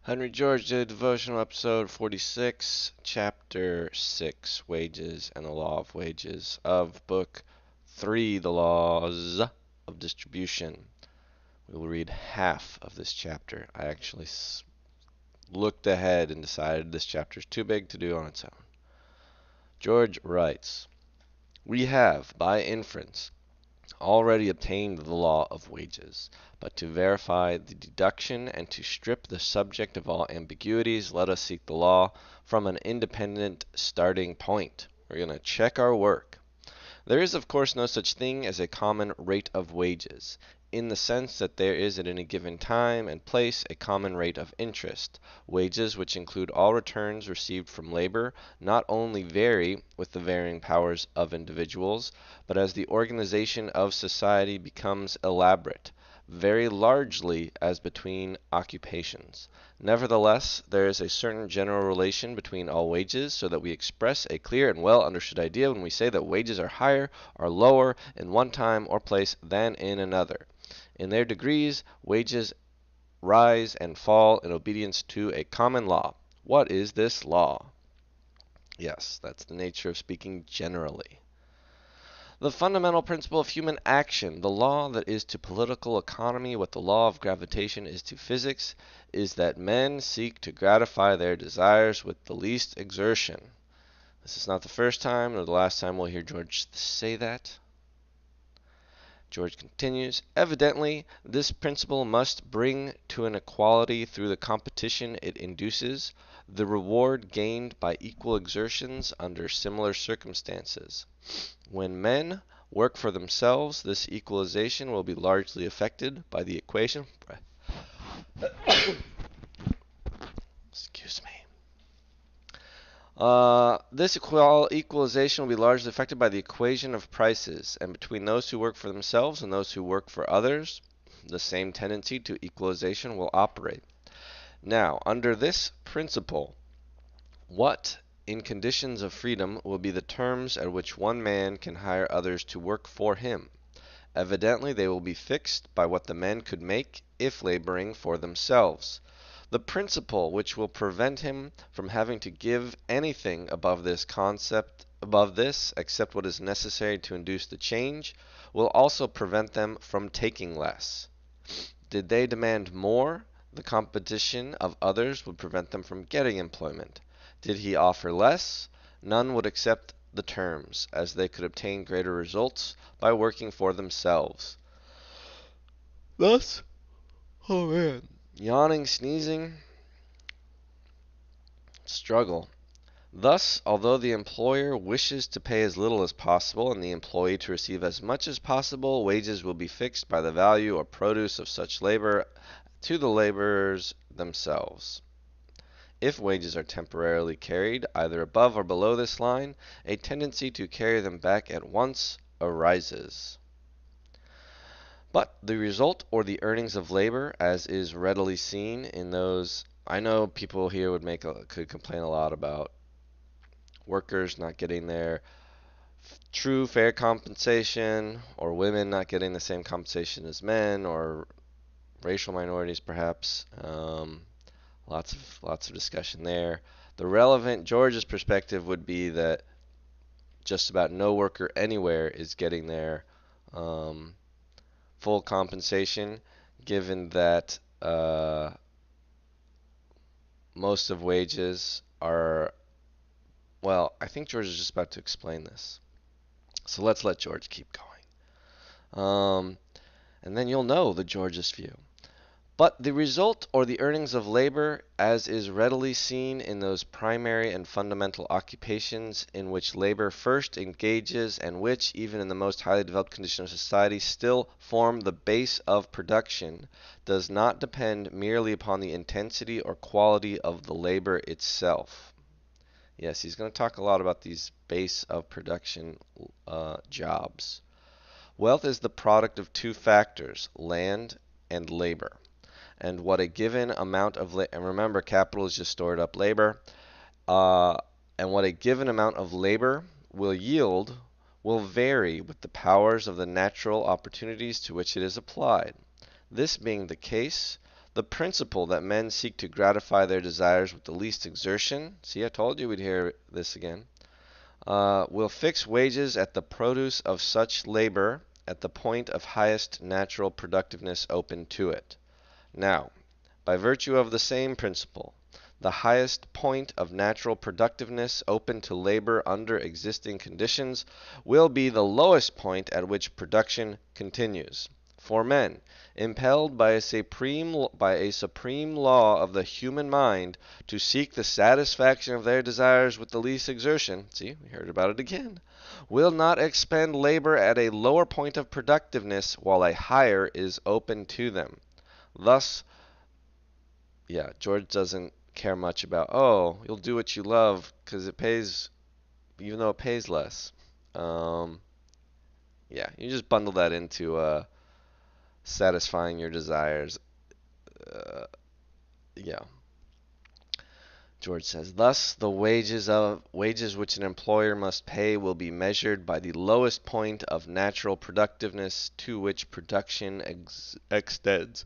Henry George Daily Devotional, episode 46, chapter 6, Wages and the Law of Wages, of book 3, The Laws of Distribution. We will read half of this chapter. I actually looked ahead and decided this chapter is too big to do on its own. George writes, "We have, by inference, already obtained the law of wages. But to verify the deduction and to strip the subject of all ambiguities, let us seek the law from an independent starting point. We're going to check our work. There is, of course, no such thing as a common rate of wages, in the sense that there is at any given time and place a common rate of interest. Wages, which include all returns received from labor, not only vary with the varying powers of individuals, but as the organization of society becomes elaborate, vary largely as between occupations. Nevertheless, there is a certain general relation between all wages, so that we express a clear and well understood idea when we say that wages are higher or lower in one time or place than in another. In their degrees, wages rise and fall in obedience to a common law. What is this law?" Yes, that's the nature of speaking generally. "The fundamental principle of human action, the law that is to political economy what the law of gravitation is to physics, is that men seek to gratify their desires with the least exertion." This is not the first time nor the last time we'll hear George say that. George continues, "Evidently, this principle must bring to an equality through the competition it induces, the reward gained by equal exertions under similar circumstances. When men work for themselves, this equalization will be largely affected by the equation. Excuse me. This equalization will be largely affected by the equation of prices, and between those who work for themselves and those who work for others, the same tendency to equalization will operate. Now, under this principle, what, in conditions of freedom, will be the terms at which one man can hire others to work for him? Evidently, they will be fixed by what the men could make if laboring for themselves. The principle which will prevent him from having to give anything above this except what is necessary to induce the change, will also prevent them from taking less. Did they demand more, the competition of others would prevent them from getting employment. Did he offer less, none would accept the terms, as they could obtain greater results by working for themselves. Thus, oh man, yawning, sneezing, struggle. Thus, although the employer wishes to pay as little as possible and the employee to receive as much as possible, wages will be fixed by the value or produce of such labor to the laborers themselves. If wages are temporarily carried either above or below this line, a tendency to carry them back at once arises. But the result or the earnings of labor, as is readily seen in those, I know people here could complain a lot about workers not getting their true fair compensation, or women not getting the same compensation as men, or racial minorities perhaps. Lots of discussion there. The relevant George's perspective would be that just about no worker anywhere is getting their full compensation, given that most of wages are, well, I think George is just about to explain this. So let's let George keep going. And then you'll know the Georgist view. But the result or the earnings of labor, as is readily seen in those primary and fundamental occupations in which labor first engages and which, even in the most highly developed condition of society, still form the base of production, does not depend merely upon the intensity or quality of the labor itself. Yes, he's going to talk a lot about these base of production jobs. Wealth is the product of two factors, land and labor. And what a given amount of and remember, capital is just stored up labor. And what a given amount of labor will yield will vary with the powers of the natural opportunities to which it is applied. This being the case, The principle that men seek to gratify their desires with the least exertion, see, I told you we'd hear this again, will fix wages at the produce of such labor at the point of highest natural productiveness open to it. Now, by virtue of the same principle, the highest point of natural productiveness open to labor under existing conditions will be the lowest point at which production continues. For men, impelled by a supreme law of the human mind to seek the satisfaction of their desires with the least exertion, see, we heard about it again, will not expend labor at a lower point of productiveness while a higher is open to them. Thus, yeah, George doesn't care much about, oh, you'll do what you love because it pays, even though it pays less. Yeah, you just bundle that into satisfying your desires. Yeah. George says, thus the wages which an employer must pay will be measured by the lowest point of natural productiveness to which production extends.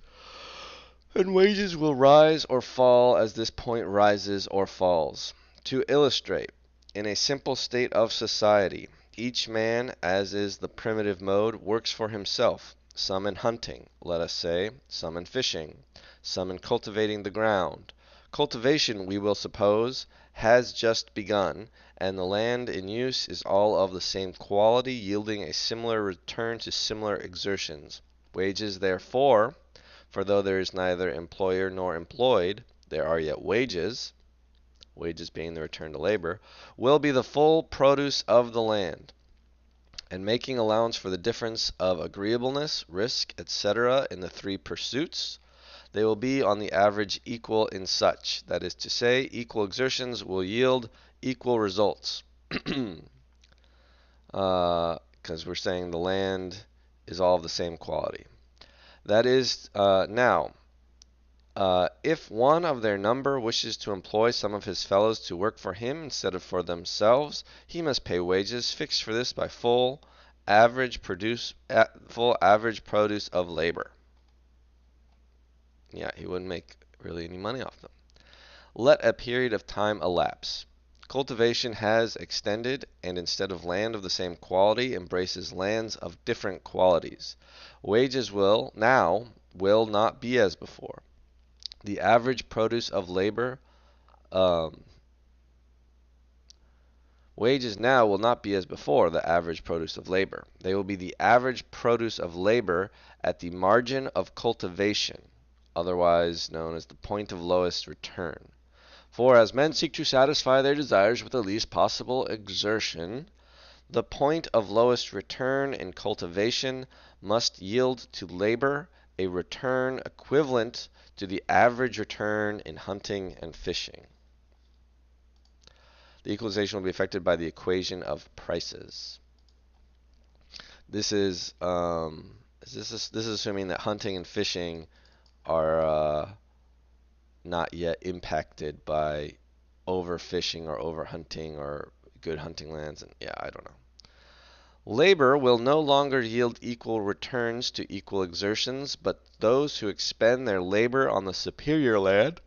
And wages will rise or fall as this point rises or falls. To illustrate, in a simple state of society, each man, as is the primitive mode, works for himself, some in hunting, let us say, some in fishing, some in cultivating the ground. Cultivation, we will suppose, has just begun, and the land in use is all of the same quality, yielding a similar return to similar exertions. Wages, therefore, for though there is neither employer nor employed, there are yet wages, wages being the return to labor, will be the full produce of the land. And making allowance for the difference of agreeableness, risk, etc. in the three pursuits, they will be on the average equal in such, that is to say, equal exertions will yield equal results. Because we're saying the land is all of the same quality. That is, now, if one of their number wishes to employ some of his fellows to work for him instead of for themselves, he must pay wages fixed for this by full average produce of labor. Yeah, he wouldn't make really any money off them. Let a period of time elapse. Cultivation has extended, and instead of land of the same quality, embraces lands of different qualities. Wages will not be as before. The average produce of labor, wages now will not be as before the average produce of labor. They will be the average produce of labor at the margin of cultivation, otherwise known as the point of lowest return. For as men seek to satisfy their desires with the least possible exertion, the point of lowest return in cultivation must yield to labor a return equivalent to the average return in hunting and fishing. The equalization will be affected by the equation of prices. This is assuming that hunting and fishing are not yet impacted by overfishing or overhunting or good hunting lands, and yeah, I don't know. Labor will no longer yield equal returns to equal exertions, but those who expend their labor on the superior land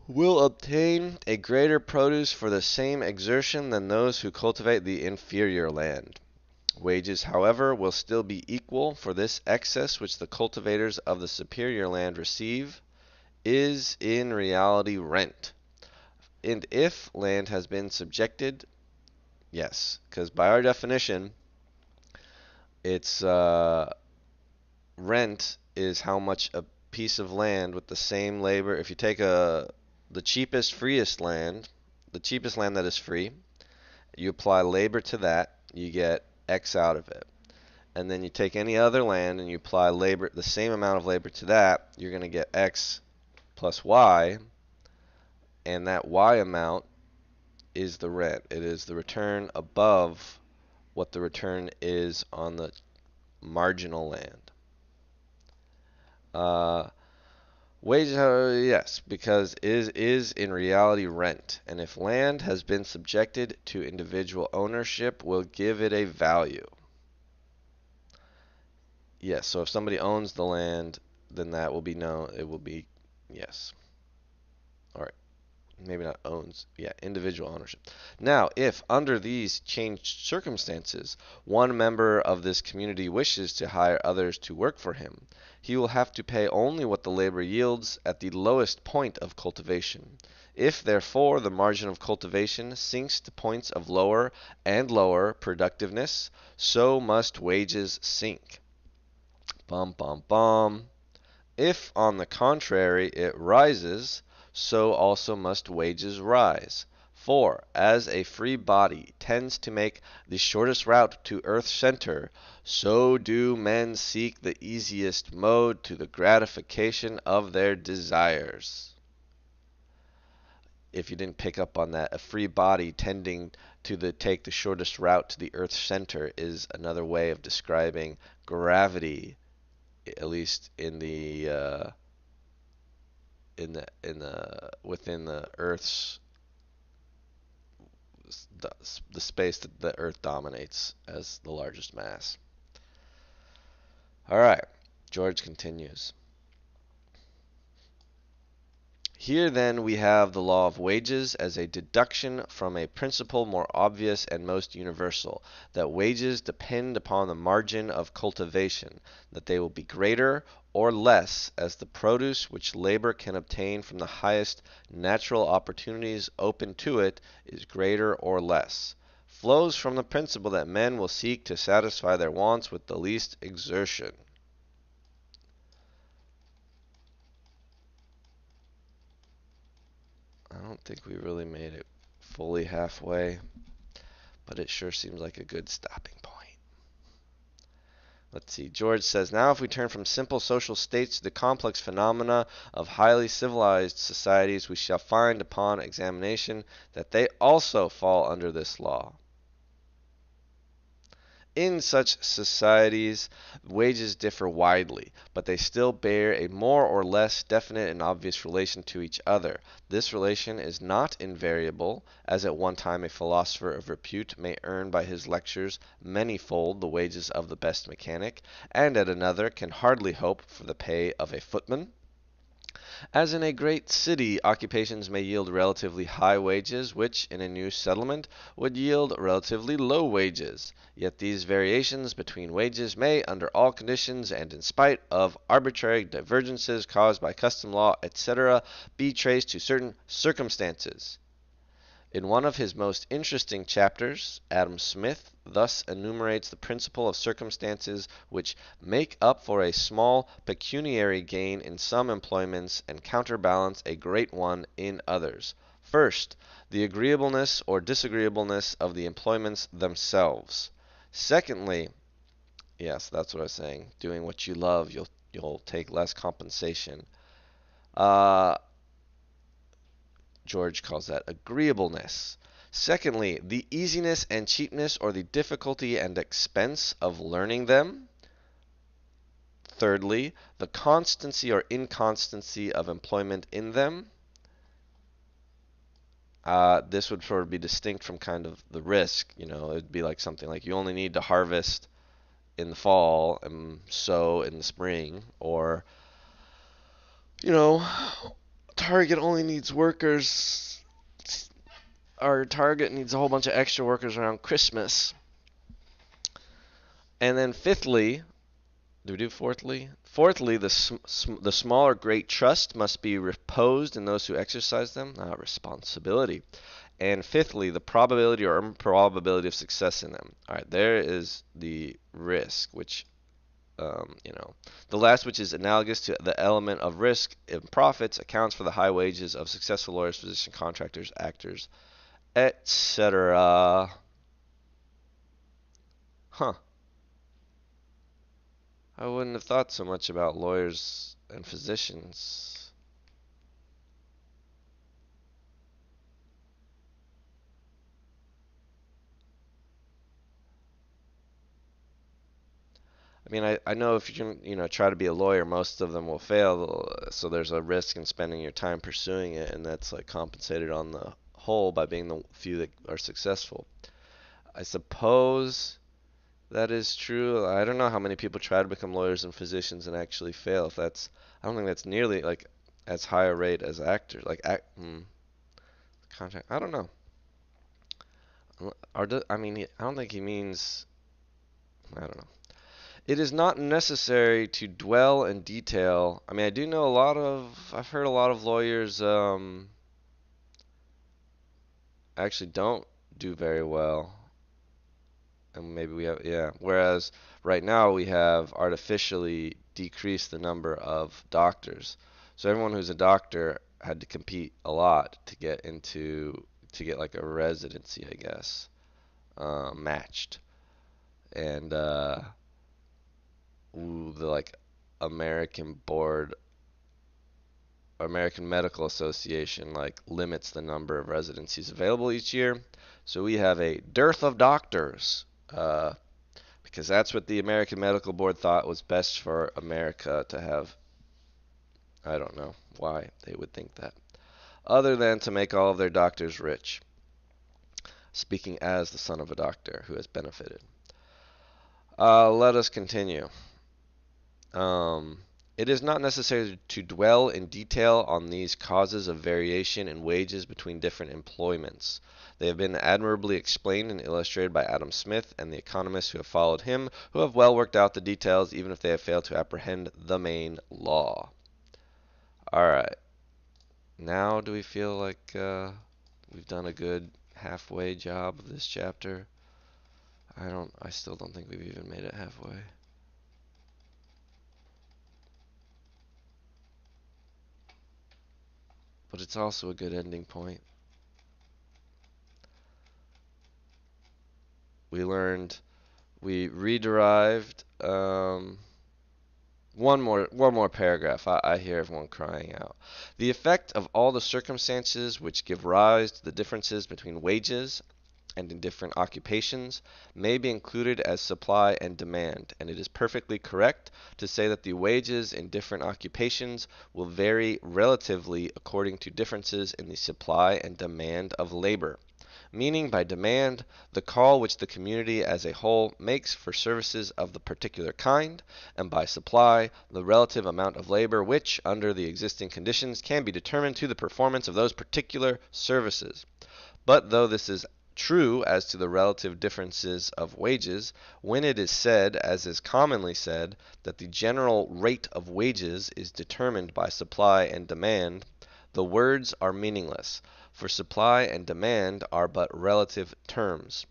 will obtain a greater produce for the same exertion than those who cultivate the inferior land. Wages, however, will still be equal, for this excess which the cultivators of the superior land receive is in reality rent. And if land has been subjected, yes, because by our definition, it's rent is how much a piece of land with the same labor. If you take the cheapest, freest land, the cheapest land that is free, you apply labor to that, you get X out of it. And then you take any other land and you apply labor, the same amount of labor to that, you're going to get X plus Y, and that Y amount is the rent. It is the return above what the return is on the marginal land. Wages, yes, because is in reality rent, and if land has been subjected to individual ownership, will give it a value. Yes, so if somebody owns the land, then that will be known. It will be, yes. All right. Maybe not owns, yeah, individual ownership. Now, if under these changed circumstances, one member of this community wishes to hire others to work for him, he will have to pay only what the labor yields at the lowest point of cultivation. If, therefore, the margin of cultivation sinks to points of lower and lower productiveness, so must wages sink. Bum, bum, bum. If, on the contrary, it rises, so also must wages rise. For, as a free body tends to make the shortest route to earth's center, so do men seek the easiest mode to the gratification of their desires. If you didn't pick up on that, a free body tending to take the shortest route to the earth's center is another way of describing gravity, at least within the Earth's the space that the Earth dominates as the largest mass. All right, George continues. Here then we have the law of wages as a deduction from a principle more obvious and most universal, that wages depend upon the margin of cultivation, that they will be greater or less as the produce which labor can obtain from the highest natural opportunities open to it is greater or less, flows from the principle that men will seek to satisfy their wants with the least exertion. I don't think we really made it fully halfway, but it sure seems like a good stopping point. Let's see. George says, now if we turn from simple social states to the complex phenomena of highly civilized societies, we shall find upon examination that they also fall under this law. In such societies, wages differ widely, but they still bear a more or less definite and obvious relation to each other. This relation is not invariable, as at one time a philosopher of repute may earn by his lectures manyfold the wages of the best mechanic, and at another can hardly hope for the pay of a footman. As in a great city, occupations may yield relatively high wages, which, in a new settlement, would yield relatively low wages. Yet these variations between wages may, under all conditions and in spite of arbitrary divergences caused by custom law, etc., be traced to certain circumstances. In one of his most interesting chapters, Adam Smith thus enumerates the principle of circumstances which make up for a small pecuniary gain in some employments and counterbalance a great one in others. First, the agreeableness or disagreeableness of the employments themselves. Secondly, yes, that's what I was saying. Doing what you love, you'll take less compensation. George calls that agreeableness. Secondly, the easiness and cheapness or the difficulty and expense of learning them. Thirdly, the constancy or inconstancy of employment in them. This would sort of be distinct from kind of the risk. It'd be like something like you only need to harvest in the fall and sow in the spring, or Target only needs workers. Our Target needs a whole bunch of extra workers around Christmas. And then fifthly, do we do fourthly? Fourthly, the small or great trust must be reposed in those who exercise them, responsibility. And fifthly, the probability or improbability of success in them. All right, there is the risk, which the last, which is analogous to the element of risk in profits, accounts for the high wages of successful lawyers, physicians, contractors, actors, etc. Huh. I wouldn't have thought so much about lawyers and physicians. I mean, I know if you can, try to be a lawyer, most of them will fail, so there's a risk in spending your time pursuing it, and that's like compensated on the whole by being the few that are successful. I suppose That is true. I don't know how many people try to become lawyers and physicians and actually fail. If that's, I don't think that's nearly like as high a rate as actors. Contract. I don't know. I mean, I don't think he means. I don't know. It is not necessary to dwell in detail. I mean, I do know a lot of. I've heard a lot of lawyers actually don't do very well, and maybe we have, yeah. Whereas right now we have artificially decreased the number of doctors. So everyone who's a doctor had to compete a lot to get to get like a residency, I guess, matched. And the like American board American Medical Association like limits the number of residencies available each year. So we have a dearth of doctors. Because that's what the American Medical Board thought was best for America to have. I don't know why they would think that. Other than to make all of their doctors rich. Speaking as the son of a doctor who has benefited. Let us continue. Um, it is not necessary to dwell in detail on these causes of variation in wages between different employments. They have been admirably explained and illustrated by Adam Smith and the economists who have followed him, who have well worked out the details even if they have failed to apprehend the main law. Alright, now do we feel like we've done a good halfway job of this chapter? I still don't think we've even made it halfway. But it's also a good ending point. We rederived one more paragraph. I hear everyone crying out. The effect of all the circumstances which give rise to the differences between wages and in different occupations may be included as supply and demand, and it is perfectly correct to say that the wages in different occupations will vary relatively according to differences in the supply and demand of labor, meaning by demand the call which the community as a whole makes for services of the particular kind, and by supply the relative amount of labor which, under the existing conditions, can be determined to the performance of those particular services. But though this is true as to the relative differences of wages, when it is said, as is commonly said, that the general rate of wages is determined by supply and demand, the words are meaningless, for supply and demand are but relative terms.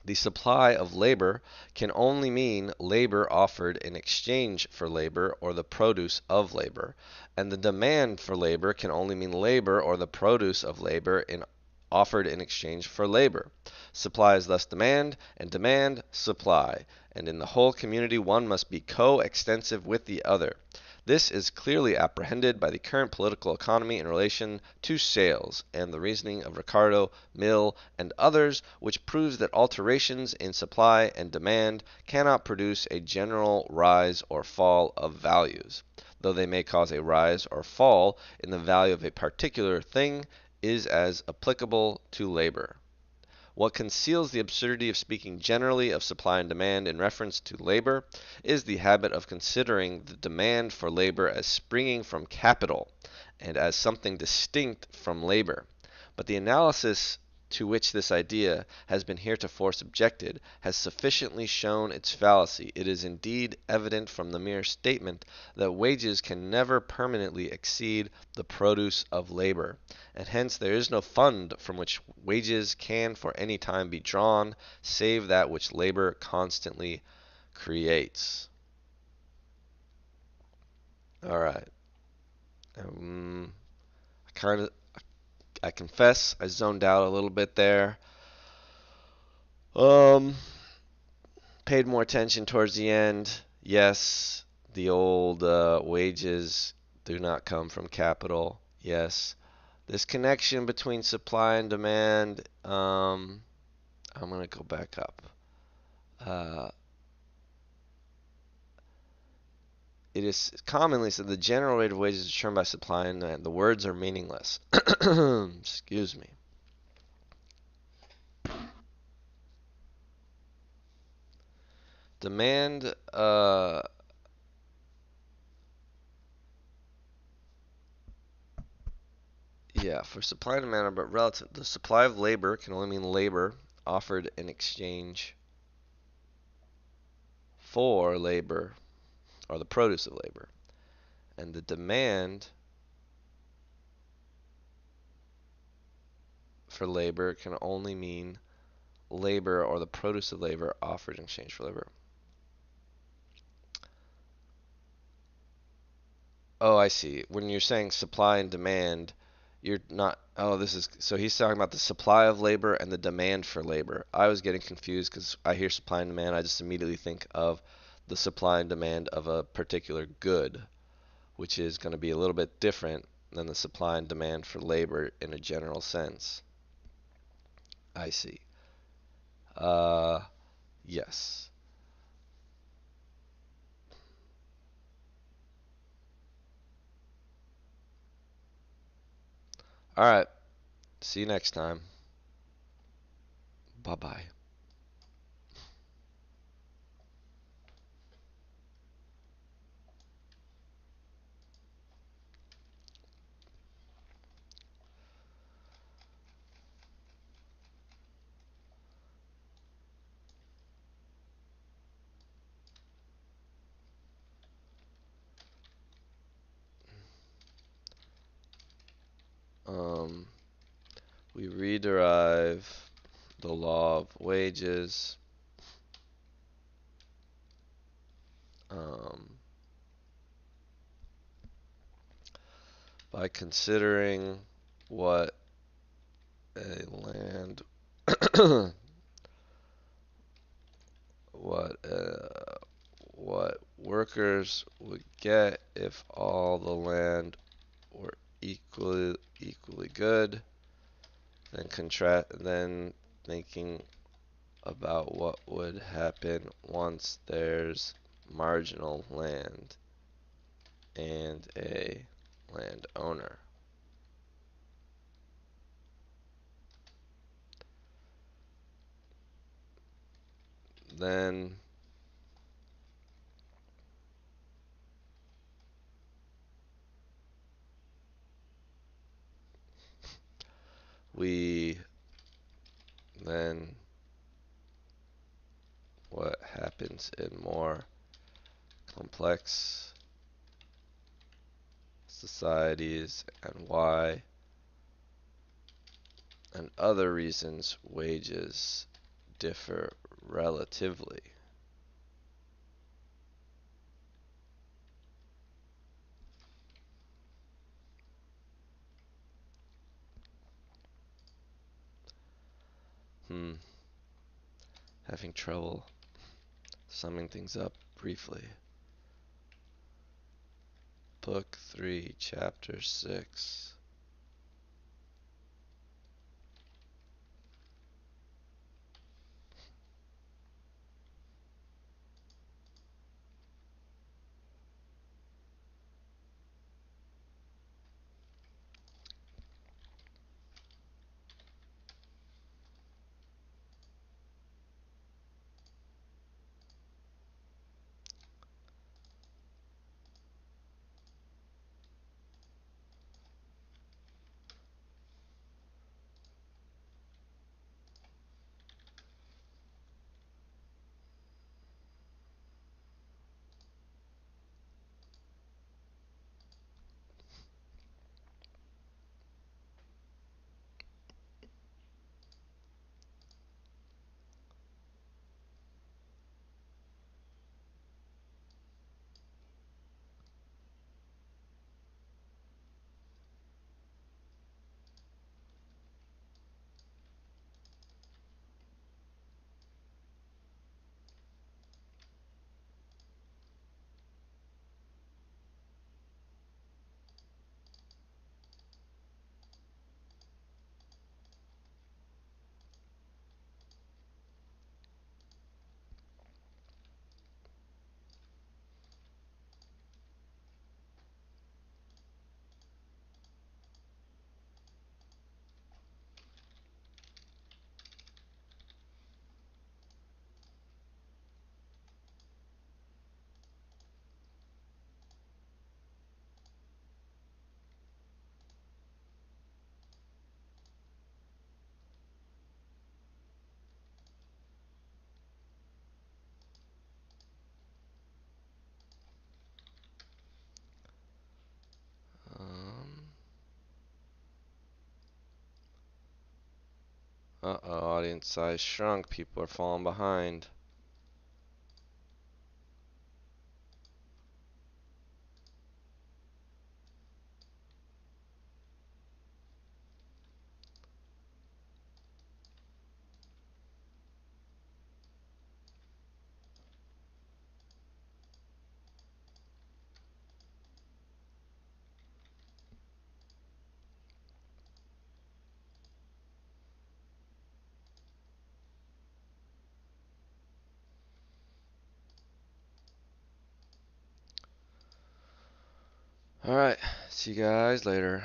The supply of labor can only mean labor offered in exchange for labor or the produce of labor, and the demand for labor can only mean labor or the produce of labor offered in exchange for labor. Supply is thus demand, and demand supply, and in the whole community one must be co-extensive with the other. This is clearly apprehended by the current political economy in relation to sales, and the reasoning of Ricardo, Mill, and others, which proves that alterations in supply and demand cannot produce a general rise or fall of values, though they may cause a rise or fall in the value of a particular thing, is as applicable to labor. What conceals the absurdity of speaking generally of supply and demand in reference to labor is the habit of considering the demand for labor as springing from capital and as something distinct from labor. But the analysis to which this idea has been heretofore subjected has sufficiently shown its fallacy. It is indeed evident from the mere statement that wages can never permanently exceed the produce of labor, and hence there is no fund from which wages can for any time be drawn, save that which labor constantly creates. All right. I kind of, I confess, I zoned out a little bit there. Um, Paid more attention towards the end. Yes, the old wages do not come from capital. Yes, this connection between supply and demand. I'm gonna go back up. Uh, it is commonly said the general rate of wages is determined by supply and demand. The words are meaningless. Excuse me. Demand, yeah, for supply and demand, but relative, the supply of labor can only mean labor offered in exchange for labor or the produce of labor. And the demand for labor can only mean labor or the produce of labor offered in exchange for labor. Oh, I see. When you're saying supply and demand, you're not. Oh, this is. So he's talking about the supply of labor and the demand for labor. I was getting confused because I hear supply and demand. I just immediately think of the supply and demand of a particular good, which is going to be a little bit different than the supply and demand for labor in a general sense. I see. Uh, yes. All right. See you next time. Bye bye. Um, we rederive the law of wages um, by considering what a land what what workers would get if all the land were equally good, then thinking about what would happen once there's marginal land and a landowner. Then we then what happens in more complex societies and why and other reasons wages differ relatively. Hmm, having trouble summing things up briefly. Book 3, Chapter 6. Uh-oh, audience size shrunk. People are falling behind. Alright, see you guys later.